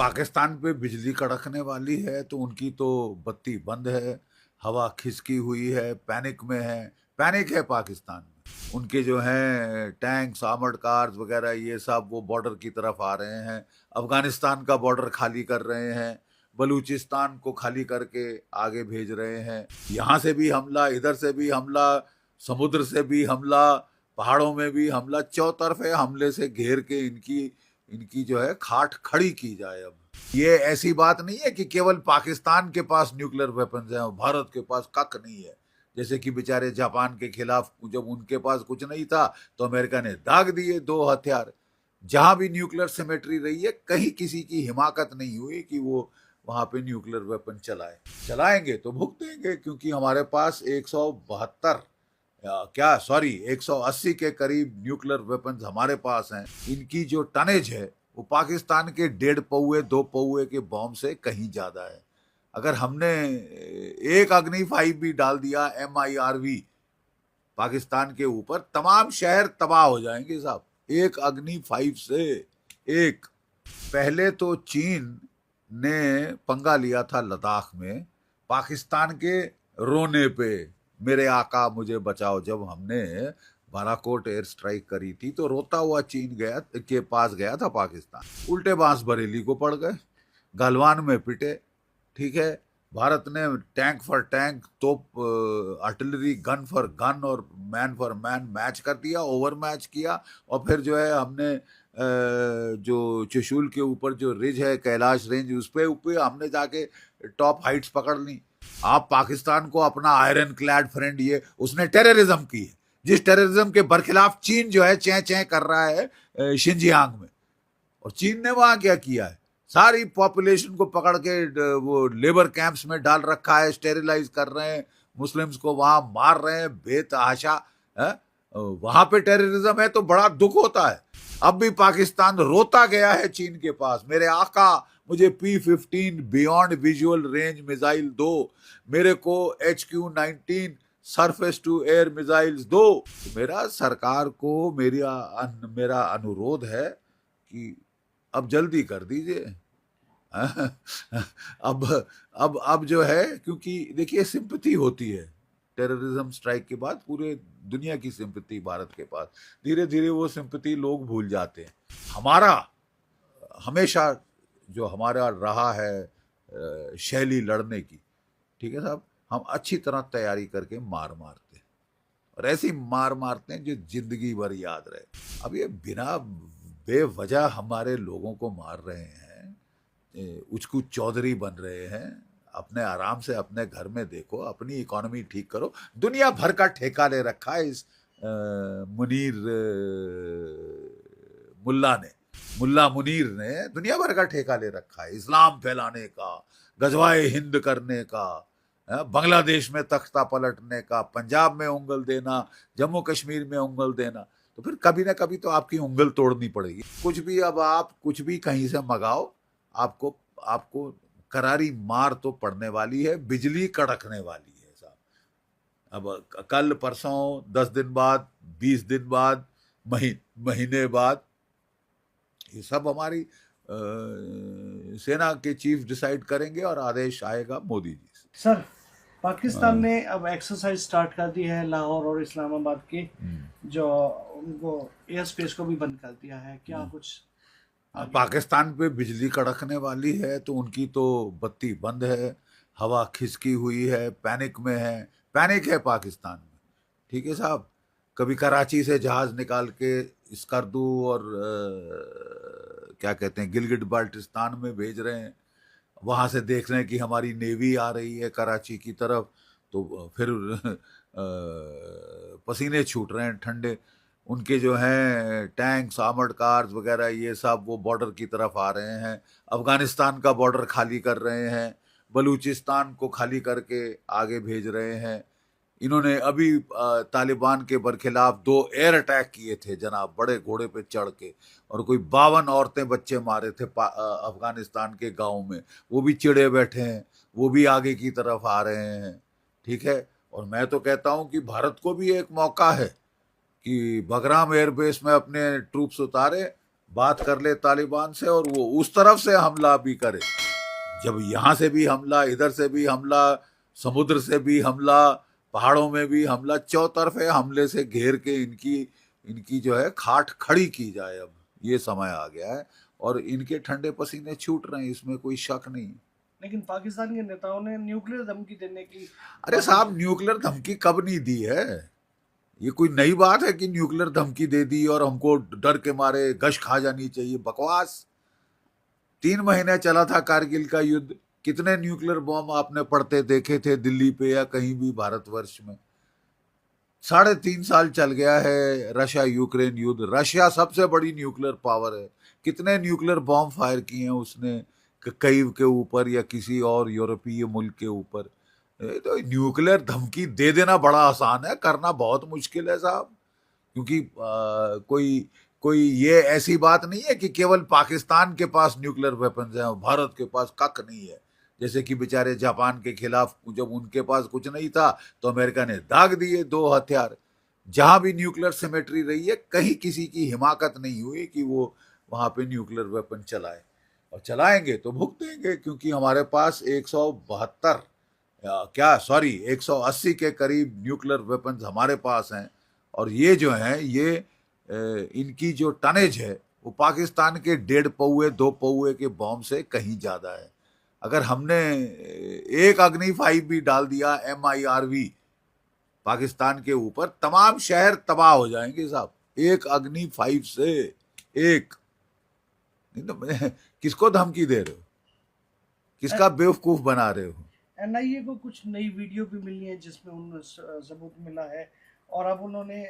पाकिस्तान पे बिजली कड़कने वाली है तो उनकी तो बत्ती बंद है, हवा खिसकी हुई है, पैनिक में है। पैनिक है पाकिस्तान में। उनके जो हैं टैंक्स, आर्मर्ड कार्स वगैरह ये सब वो बॉर्डर की तरफ आ रहे हैं। अफगानिस्तान का बॉर्डर खाली कर रहे हैं, बलूचिस्तान को खाली करके आगे भेज रहे हैं। यहाँ से भी हमला, इधर से भी हमला, समुद्र से भी हमला, पहाड़ों में भी हमला, चौतरफे हमले से घेर के इनकी इनकी जो है खाट खड़ी की जाए। अब ये ऐसी बात नहीं है कि केवल पाकिस्तान के पास न्यूक्लियर वेपन्स हैं और भारत के पास कख नहीं है। जैसे कि बेचारे जापान के खिलाफ जब उनके पास कुछ नहीं था तो अमेरिका ने दाग दिए 2 हथियार। जहां भी न्यूक्लियर सिमेट्री रही है कहीं किसी की हिमाकत नहीं हुई कि वो वहां पे न्यूक्लियर वेपन चलाएंगे तो भुगतेंगे, क्योंकि हमारे पास 172 क्या सॉरी 180 के करीब न्यूक्लियर वेपन्स हमारे पास हैं। इनकी जो टनेज है वो पाकिस्तान के 1.5 पौए 2 पौए के बॉम्ब से कहीं ज्यादा है। अगर हमने एक अग्नि 5 भी डाल दिया MIRV पाकिस्तान के ऊपर, तमाम शहर तबाह हो जाएंगे साहब, एक अग्नि 5 से। एक पहले तो चीन ने पंगा लिया था लद्दाख में पाकिस्तान के रोने पे, मेरे आका मुझे बचाओ। जब हमने बालाकोट एयर स्ट्राइक करी थी तो रोता हुआ चीन के पास गया था पाकिस्तान, उल्टे बांस बरेली को पड़ गए, गलवान में पिटे। ठीक है, भारत ने टैंक फॉर टैंक, तोप, आर्टिलरी, गन फॉर गन और मैन फॉर मैन मैच कर दिया, ओवर मैच किया। और फिर जो है हमने जो त्रिशूल के ऊपर जो रिज है कैलाश रेंज, उस पे ऊपर हमने जाके टॉप हाइट्स पकड़ ली। आप पाकिस्तान को अपना आयरन क्लैड फ्रेंड, ये उसने टेररिज्म की है, जिस टेररिज्म के बरखिलाफ चीन जो है चैं चैं कर रहा है शिनजियांग में। और चीन ने वहां क्या किया है, सारी पॉपुलेशन को पकड़ के वो लेबर कैंप्स में डाल रखा है, स्टेरिलाइज कर रहे हैं, मुस्लिम्स को वहां मार रहे हैं बेतहाशा। वहां पे टेररिज्म है तो बड़ा दुख होता है। अब भी पाकिस्तान रोता गया है चीन के पास, मेरे आका मुझे P-15 beyond visual range missile दो, मेरे को HQ-19 surface to air missiles दो। मेरा सरकार को मेरा अनुरोध है कि अब जल्दी कर दीजिए। अब जो है, क्योंकि देखिए सिंपैथी होती है टेररिज्म स्ट्राइक के बाद, पूरे दुनिया की सिंपैथी भारत के पास, धीरे धीरे वो सिंपैथी लोग भूल जाते हैं। हमारा हमेशा जो हमारा रहा है शैली लड़ने की, ठीक है साहब, हम अच्छी तरह तैयारी करके मार मारते हैं, और ऐसी मार मारते हैं जो जिंदगी भर याद रहे। अब ये बिना बेवजह हमारे लोगों को मार रहे हैं, उचकू चौधरी बन रहे हैं। अपने आराम से अपने घर में देखो, अपनी इकोनॉमी ठीक करो। दुनिया भर का ठेका ले रखा है इस मुनीर मुल्ला मुनीर ने दुनिया भर का ठेका ले रखा है, इस्लाम फैलाने का, गजवाए हिंद करने का, बांग्लादेश में तख्ता पलटने का, पंजाब में उंगल देना, जम्मू कश्मीर में उंगल देना। तो फिर कभी ना कभी तो आपकी उंगल तोड़नी पड़ेगी। कुछ भी, अब आप कुछ भी कहीं से मंगाओ, आपको करारी मार तो पड़ने वाली है, बिजली कड़कने वाली है साहब। अब कल परसों, 10 दिन बाद, 20 दिन बाद, महीने बाद, ये सब हमारी सेना के चीफ डिसाइड करेंगे और आदेश आएगा मोदी जी से। सर, पाकिस्तान ने अब एक्सरसाइज स्टार्ट कर दी है लाहौर और इस्लामाबाद की, जो उनको एयर स्पेस को भी बंद कर दिया है। क्या कुछ पाकिस्तान पे बिजली कड़कने वाली है तो उनकी तो बत्ती बंद है, हवा खिसकी हुई है, पैनिक में है। पैनिक है पाकिस्तान में, ठीक है साहब। कभी कराची से जहाज निकाल के स्कर्दू और क्या कहते हैं गिलगिट बाल्टिस्तान में भेज रहे हैं, वहां से देख रहे हैं कि हमारी नेवी आ रही है कराची की तरफ, तो फिर पसीने छूट रहे हैं ठंडे। उनके जो हैं टैंक्स, आर्मर्ड कार्स वगैरह ये सब वो बॉर्डर की तरफ आ रहे हैं, अफगानिस्तान का बॉर्डर खाली कर रहे हैं, बलूचिस्तान को खाली करके आगे भेज रहे हैं। इन्होंने अभी तालिबान के बरखिलाफ 2 एयर अटैक किए थे जनाब, बड़े घोड़े पे चढ़ के, और कोई 52 औरतें बच्चे मारे थे अफगानिस्तान के गाँव में। वो भी चिड़े बैठे हैं, वो भी आगे की तरफ आ रहे हैं, ठीक है। और मैं तो कहता हूं कि भारत को भी एक मौका है कि बगराम एयरबेस में अपने ट्रूप्स उतारे, बात कर ले तालिबान से और वो उस तरफ से हमला भी करे। जब यहाँ से भी हमला, इधर से भी हमला, समुद्र से भी हमला, पहाड़ों में भी हमला, चौतरफे हमले से घेर के इनकी इनकी जो है खाट खड़ी की जाए। अब ये समय आ गया है और इनके ठंडे पसीने छूट रहे हैं, इसमें कोई शक नहीं। लेकिन पाकिस्तान के नेताओं ने न्यूक्लियर धमकी देने की अरे साहब, न्यूक्लियर धमकी कब नहीं दी है? ये कोई नई बात है कि न्यूक्लियर धमकी दे दी और हमको डर के मारे गश खा जानी चाहिए? बकवास। 3 महीने चला था कारगिल का युद्ध। कितने न्यूक्लियर बॉम्ब आपने पड़ते देखे थे दिल्ली पे या कहीं भी भारतवर्ष में? 3.5 साल चल गया है रशिया यूक्रेन युद्ध। रशिया सबसे बड़ी न्यूक्लियर पावर है। कितने न्यूक्लियर बॉम्ब फायर किए हैं उसने कईव के ऊपर या किसी और यूरोपीय मुल्क के ऊपर? तो न्यूक्लियर धमकी दे देना बड़ा आसान है, करना बहुत मुश्किल है साहब। क्योंकि कोई कोई ये ऐसी बात नहीं है कि केवल पाकिस्तान के पास न्यूक्लियर वेपन्स हैं, भारत के पास कख नहीं है। जैसे कि बेचारे जापान के खिलाफ जब उनके पास कुछ नहीं था तो अमेरिका ने दाग दिए 2 हथियार। जहां भी न्यूक्लियर सिमेट्री रही है, कहीं किसी की हिमाकत नहीं हुई कि वो वहां पे न्यूक्लियर वेपन चलाए, और चलाएंगे तो भुगतेंगे। क्योंकि हमारे पास 180 के करीब न्यूक्लियर वेपन्स हमारे पास हैं। और ये जो हैं, ये इनकी जो टनेज है वो पाकिस्तान के 1.5 पौए 2 पौए के बॉम्ब से कहीं ज्यादा है। अगर हमने एक अग्नि 5 भी डाल दिया MIRV पाकिस्तान के ऊपर, तमाम शहर तबाह हो जाएंगे साहब। एक अग्नि 5 से एक। नहीं तो किसको धमकी दे रहे हो? किसका बेवकूफ बना रहे हो? NIA को कुछ नई वीडियो भी मिली है जिसमें उन सबूत मिला है, और अब उन्होंने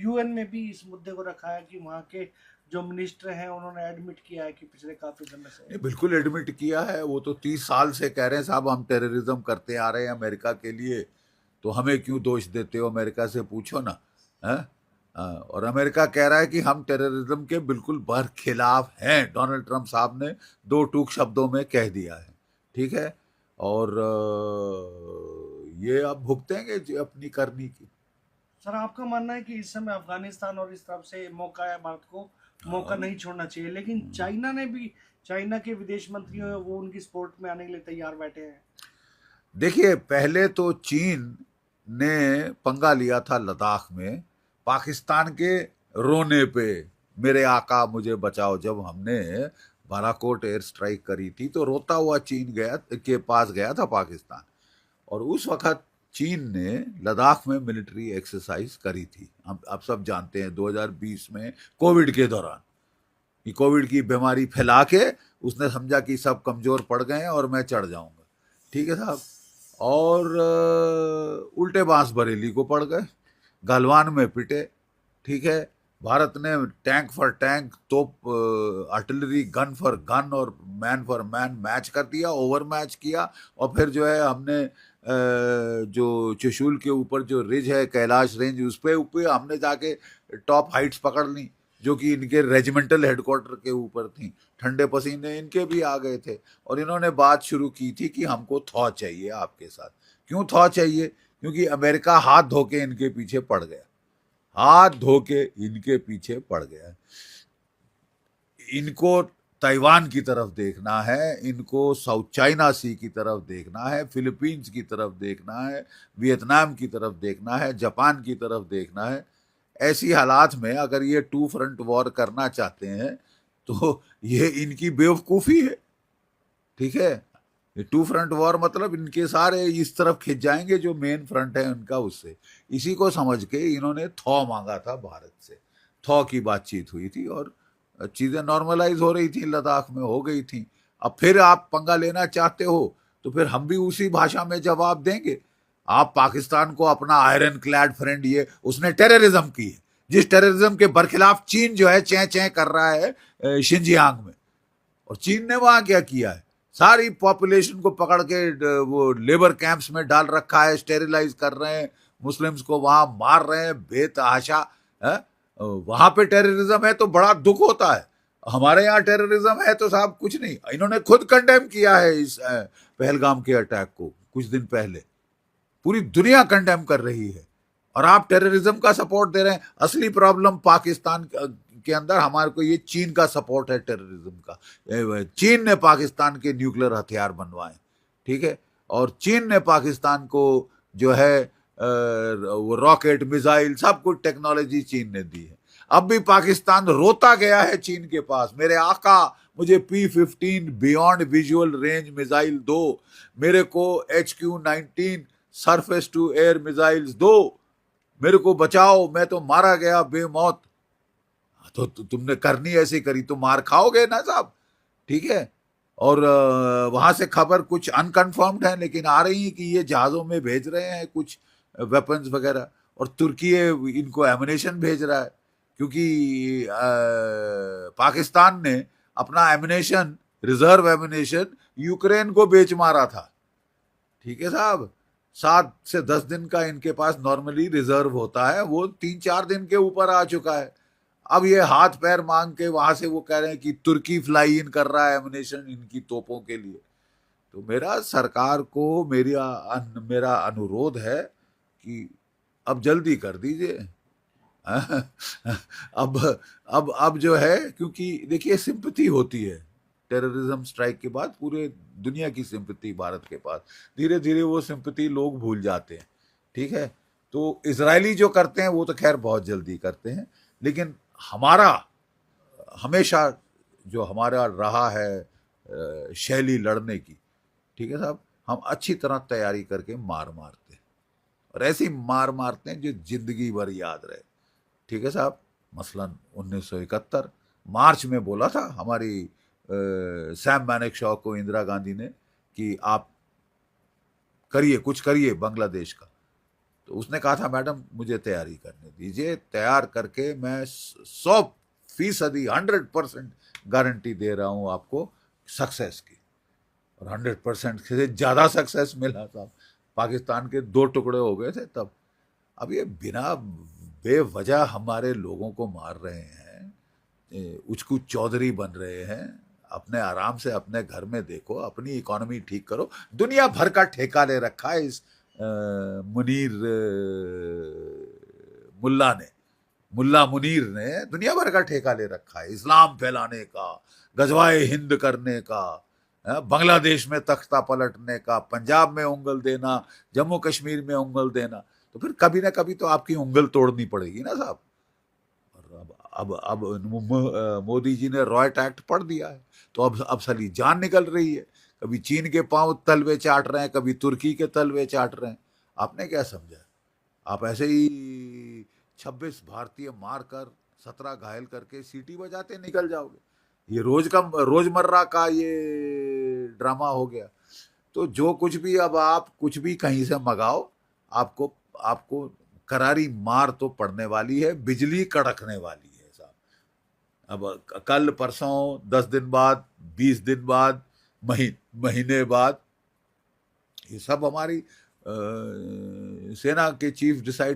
UN में भी इस मुद्दे को रखा है कि वहाँ के जो मिनिस्टर हैं उन्होंने एडमिट किया है कि पिछले काफी समय से। बिल्कुल एडमिट किया है। वो तो 30 साल से कह रहे हैं साहब हम टेररिज्म करते आ रहे हैं अमेरिका के लिए, तो हमें क्यों दोष देते हो? अमेरिका से पूछो ना। है? और अमेरिका कह रहा है कि हम टेररिज्म के बिल्कुल बरखिलाफ हैं। डोनाल्ड ट्रंप साहब ने 2 टूक शब्दों में कह दिया है। ठीक है। और ये अब भुगतेंगे अपनी करनी की। सर, आपका मानना है कि इस समय अफगानिस्तान और इस तरफ से मौका है, भारत को मौका नहीं छोड़ना चाहिए, लेकिन चाइना के विदेश मंत्री हैं, वो उनकी सपोर्ट में आने के लिए तैयार बैठे हैं। देखिए, पहले तो चीन ने पंगा लिया था लद्दाख में पाकिस्तान के रोने पे, मेरे आका मुझे बचाओ। जब हमने बालाकोट एयर स्ट्राइक करी थी तो रोता हुआ चीन के पास गया था पाकिस्तान, और उस वक्त चीन ने लद्दाख में मिलिट्री एक्सरसाइज करी थी। हम आप सब जानते हैं 2020 में कोविड के दौरान, कि कोविड की बीमारी फैला के उसने समझा कि सब कमजोर पड़ गए हैं और मैं चढ़ जाऊंगा। ठीक है साहब। और उल्टे बांस बरेली को पड़ गए, गलवान में पिटे। ठीक है। भारत ने टैंक फॉर टैंक, तोप, आर्टिलरी, गन फॉर गन और मैन फॉर मैन मैच कर दिया, ओवर मैच किया। और फिर जो है हमने जो चुशूल के ऊपर जो रिज है, कैलाश रेंज, उस पे ऊपर हमने जाके टॉप हाइट्स पकड़ ली, जो कि इनके रेजिमेंटल हेडक्वार्टर के ऊपर थी। ठंडे पसीने इनके भी आ गए थे और इन्होंने बात शुरू की थी कि हमको थॉ चाहिए आपके साथ। क्यों थॉ चाहिए? क्योंकि अमेरिका हाथ धो के इनके पीछे पड़ गया, हाथ धो के इनके पीछे पड़ गया। इनको ताइवान की तरफ देखना है, इनको साउथ चाइना सी की तरफ देखना है, फिलीपींस की तरफ देखना है, वियतनाम की तरफ देखना है, जापान की तरफ देखना है। ऐसी हालात में अगर ये 2 फ्रंट वॉर करना चाहते हैं तो ये इनकी बेवकूफ़ी है। ठीक है। ये 2 फ्रंट वॉर मतलब इनके सारे इस तरफ खिंच जाएंगे जो मेन फ्रंट है उनका, उससे। इसी को समझ के इन्होंने थॉ मांगा था भारत से। थॉ की बातचीत हुई थी और चीज़ें नॉर्मलाइज हो रही थी, लद्दाख में हो गई थी। अब फिर आप पंगा लेना चाहते हो तो फिर हम भी उसी भाषा में जवाब देंगे। आप पाकिस्तान को अपना आयरन क्लैड फ्रेंड, ये उसने टेररिज्म की है, जिस टेररिज्म के बरखिलाफ चीन जो है चैं चैं कर रहा है शिनजियांग में। और चीन ने वहां क्या किया है? सारी पॉपुलेशन को पकड़ के वो लेबर कैंप्स में डाल रखा है, स्टेरिलाइज कर रहे हैं, मुस्लिम्स को वहां मार रहे हैं बेतहाशा। वहां पे टेररिज्म है तो बड़ा दुख होता है। हमारे यहाँ टेररिज्म है तो साहब कुछ नहीं। इन्होंने खुद कंडेम किया है इस पहलगाम के अटैक को कुछ दिन पहले। पूरी दुनिया कंडेम कर रही है और आप टेररिज्म का सपोर्ट दे रहे हैं। असली प्रॉब्लम पाकिस्तान के अंदर हमारे को ये चीन का सपोर्ट है टेररिज्म का। चीन ने पाकिस्तान के न्यूक्लियर हथियार बनवाए, ठीक है, और चीन ने पाकिस्तान को जो है वो रॉकेट मिसाइल सब कुछ टेक्नोलॉजी चीन ने दी है। अब भी पाकिस्तान रोता गया है चीन के पास, मेरे आका मुझे P-15 beyond visual range missile दो, मेरे को HQ-19 surface to air missiles दो, मेरे को बचाओ, मैं तो मारा गया बेमौत। तो तुमने करनी ऐसी करी तो मार खाओगे ना साहब, ठीक है। और वहां से खबर कुछ अनकन्फर्म्ड है लेकिन आ रही है कि ये जहाजों में भेज रहे हैं कुछ वेपन्स वगैरह, और तुर्की इनको एमुनेशन भेज रहा है, क्योंकि पाकिस्तान ने अपना एमुनेशन, रिजर्व एमुनेशन यूक्रेन को बेच मारा था, ठीक है साहब। 7 से 10 दिन का इनके पास नॉर्मली रिजर्व होता है, वो 3-4 दिन के ऊपर आ चुका है। अब ये हाथ पैर मांग के वहां से वो कह रहे हैं कि तुर्की फ्लाई इन कर रहा है एमुनेशन इनकी तोपों के लिए। तो मेरा सरकार को मेरा अनुरोध है कि अब जल्दी कर दीजिए। अब जो है, क्योंकि देखिए सिंपैथी होती है टेररिज्म स्ट्राइक के बाद, पूरे दुनिया की सिंपैथी भारत के पास, धीरे धीरे वो सिंपैथी लोग भूल जाते हैं, ठीक है। तो इजरायली जो करते हैं वो तो खैर बहुत जल्दी करते हैं, लेकिन हमारा हमेशा जो हमारा रहा है शैली लड़ने की, ठीक है साहब, हम अच्छी तरह तैयारी करके मार मारते हैं, और ऐसी मार मारते हैं जो जिंदगी भर याद रहे, ठीक है साहब। मसलन 1971 मार्च में बोला था हमारी सैम मैनेकशॉ को इंदिरा गांधी ने कि आप करिए, कुछ करिए बांग्लादेश का। तो उसने कहा था मैडम मुझे तैयारी करने दीजिए, तैयार करके मैं 100% 100% गारंटी दे रहा हूं आपको सक्सेस की, और 100% से ज्यादा सक्सेस मिला था। पाकिस्तान के 2 टुकड़े हो गए थे तब। अब ये बिना बेवजह हमारे लोगों को मार रहे हैं, उचकू चौधरी बन रहे हैं। अपने आराम से अपने घर में देखो, अपनी इकोनॉमी ठीक करो। दुनिया भर का ठेका ले रखा है इस मुनीर मुल्ला मुनीर ने दुनिया भर का ठेका ले रखा है, इस्लाम फैलाने का, गजवाए हिंद करने का, बांग्लादेश में तख्ता पलटने का, पंजाब में उंगल देना, जम्मू कश्मीर में उंगल देना। तो फिर कभी ना कभी तो आपकी उंगल तोड़नी पड़ेगी ना साहब। अब मोदी जी ने रॉयट एक्ट पढ़ दिया है, तो अब साली जान निकल रही है। कभी चीन के पांव तलवे चाट रहे हैं, कभी तुर्की के तलवे चाट रहे हैं। आपने क्या समझा? आप ऐसे ही 26 भारतीय मारकर 17 घायल करके सीटी बजाते निकल जाओगे? ये रोजमर्रा का ये ड्रामा हो गया। तो जो कुछ भी, अब आप कुछ भी कहीं से मंगाओ, आपको करारी मार तो पड़ने वाली है, बिजली कड़कने वाली है साहब। अब कल परसों, 10 दिन बाद, 20 दिन बाद, महीने बाद, ये सब हमारी सेना के चीफ डिसाइड